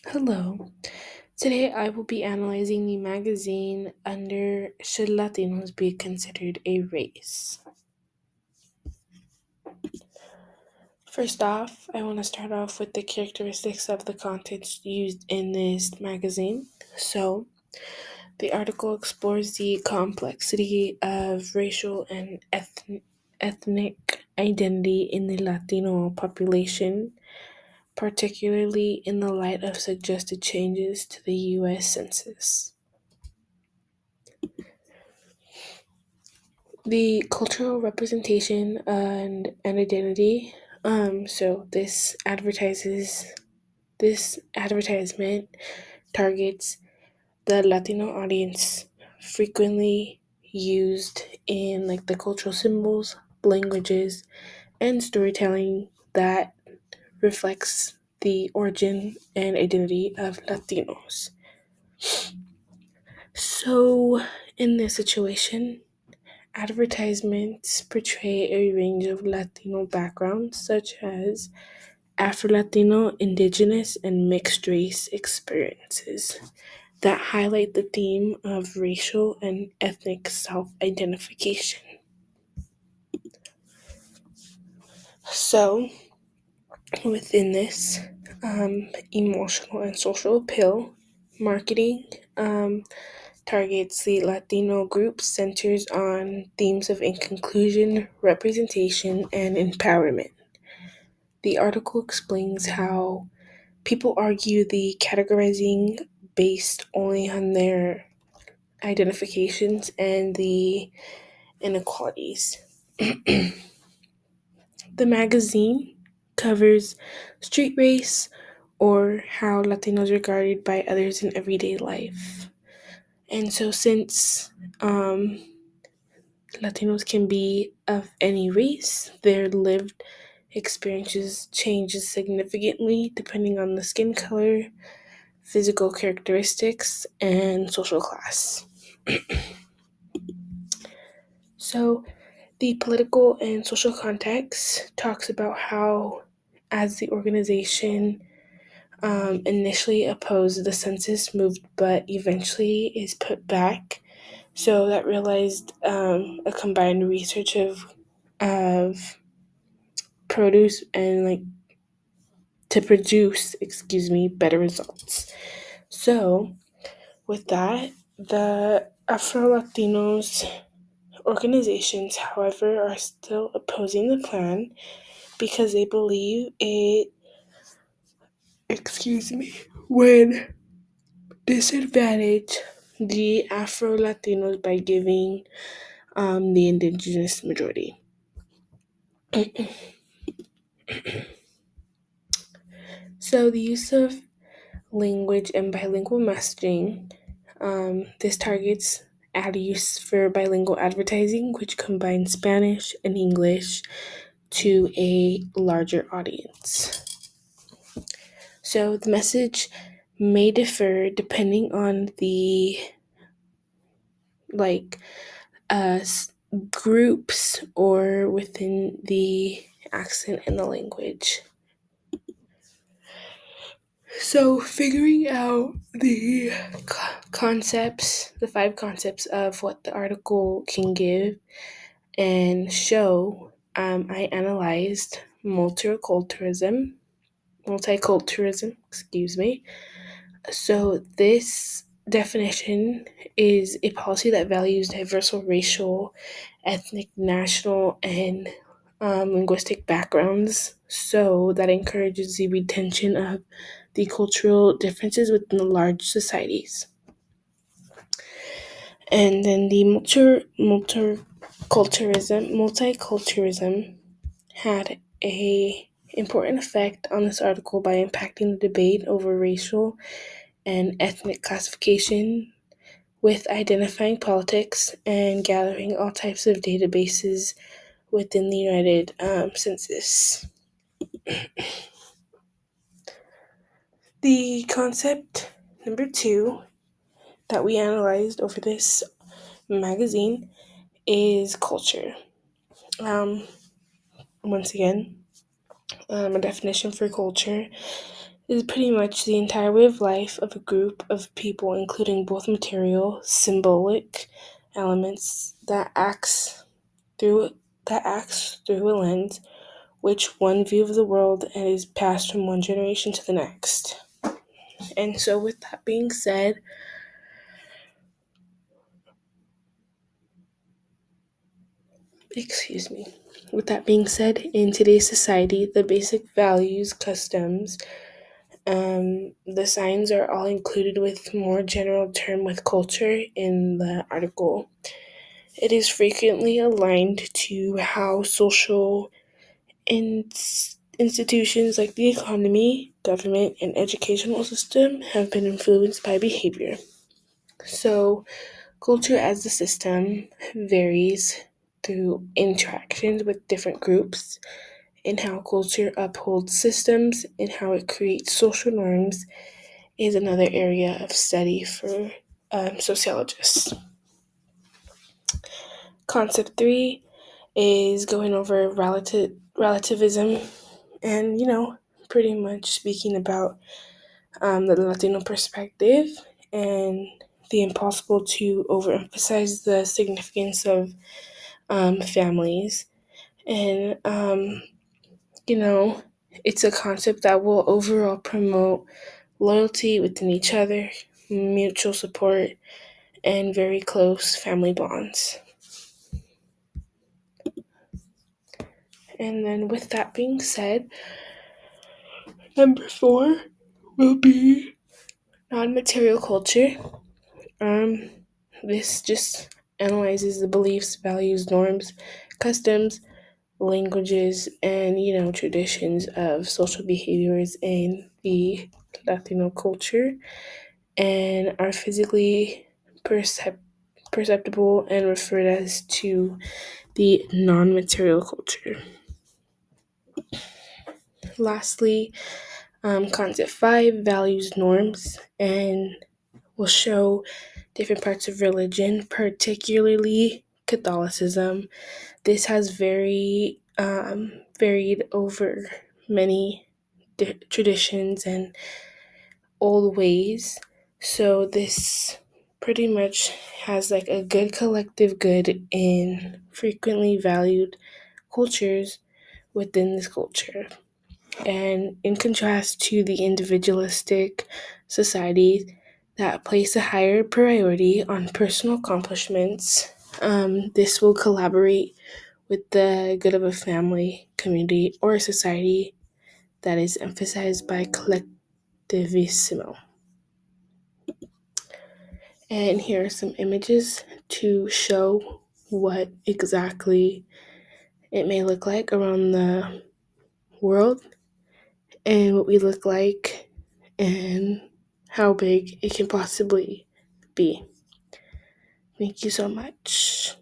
Hello. Today I will be analyzing the magazine under Should Latinos Be Considered a Race? First off, I want to start off with the characteristics of the content used in this magazine. So, the article explores the complexity of racial and ethnic identity in the Latino population, particularly in the light of suggested changes to the U.S. Census. The cultural representation and identity. So this advertisement targets the Latino audience, frequently used in like the cultural symbols, languages, and storytelling that reflects the origin and identity of Latinos. So in this situation, advertisements portray a range of Latino backgrounds, such as Afro Latino, Indigenous, and mixed race experiences that highlight the theme of racial and ethnic self identification. So, within this emotional and social appeal, marketing targets the Latino groups, centers on themes of inclusion, representation, and empowerment. The article explains how people argue the categorizing based only on their identifications and the inequalities. The magazine covers street race or how Latinos are regarded by others in everyday life. And so, since Latinos can be of any race, their lived experiences changes significantly depending on the skin color, physical characteristics, and social class. So, the political and social context talks about how, as the organization initially opposed the census moved, but eventually is put back. So that realized a combined research of produce and like to produce, better results. So with that, the Afro Latinos organizations, however, are still opposing the plan because they believe it, would disadvantage the Afro Latinos by giving the indigenous majority. So the use of language and bilingual messaging, this targets ad use for bilingual advertising, which combines Spanish and English to a larger audience. So the message may differ depending on the like groups or within the accent and the language. So figuring out the concepts, the 5 concepts of what the article can give and show, I analyzed multiculturalism, So this definition is a policy that values diverse racial, ethnic, national, and linguistic backgrounds, so that encourages the retention of the cultural differences within the large societies. And then the multiculturalism had a important effect on this article by impacting the debate over racial and ethnic classification, with identifying politics and gathering all types of databases within the United Census. The concept number 2 that we analyzed over this magazine is culture. Once again, a definition for culture is pretty much the entire way of life of a group of people, including both material, symbolic elements through that acts through a lens which one view of the world and is passed from one generation to the next. And so with that being said, excuse me. With that being said, in today's society, the basic values, customs, the signs are all included with more general term with culture in the article. It is frequently aligned to how social institutions like the economy, government, and educational system have been influenced by behavior. So, culture as a system varies through interactions with different groups, and how culture upholds systems and how it creates social norms is another area of study for sociologists. Concept 3 is going over relativism and, pretty much speaking about the Latino perspective and the impossible to overemphasize the significance of families. And, you know, it's a concept that will overall promote loyalty within each other, mutual support, and very close family bonds. And then, with that being said, number 4 will be non material culture. Um, this just analyzes the beliefs, values, norms, customs, languages, and traditions of social behaviors in the Latino culture and are physically perceptible and referred as to the non-material culture. Lastly, concept 5 values norms and will show different parts of religion, particularly Catholicism. This has varied over many traditions and old ways. So this pretty much has like a good collective good in frequently valued cultures within this culture. And in contrast to the individualistic societies that place a higher priority on personal accomplishments, this will collaborate with the good of a family, community, or a society that is emphasized by collectivismo. And here are some images to show what exactly it may look like around the world and what we look like and how big it can possibly be. Thank you so much.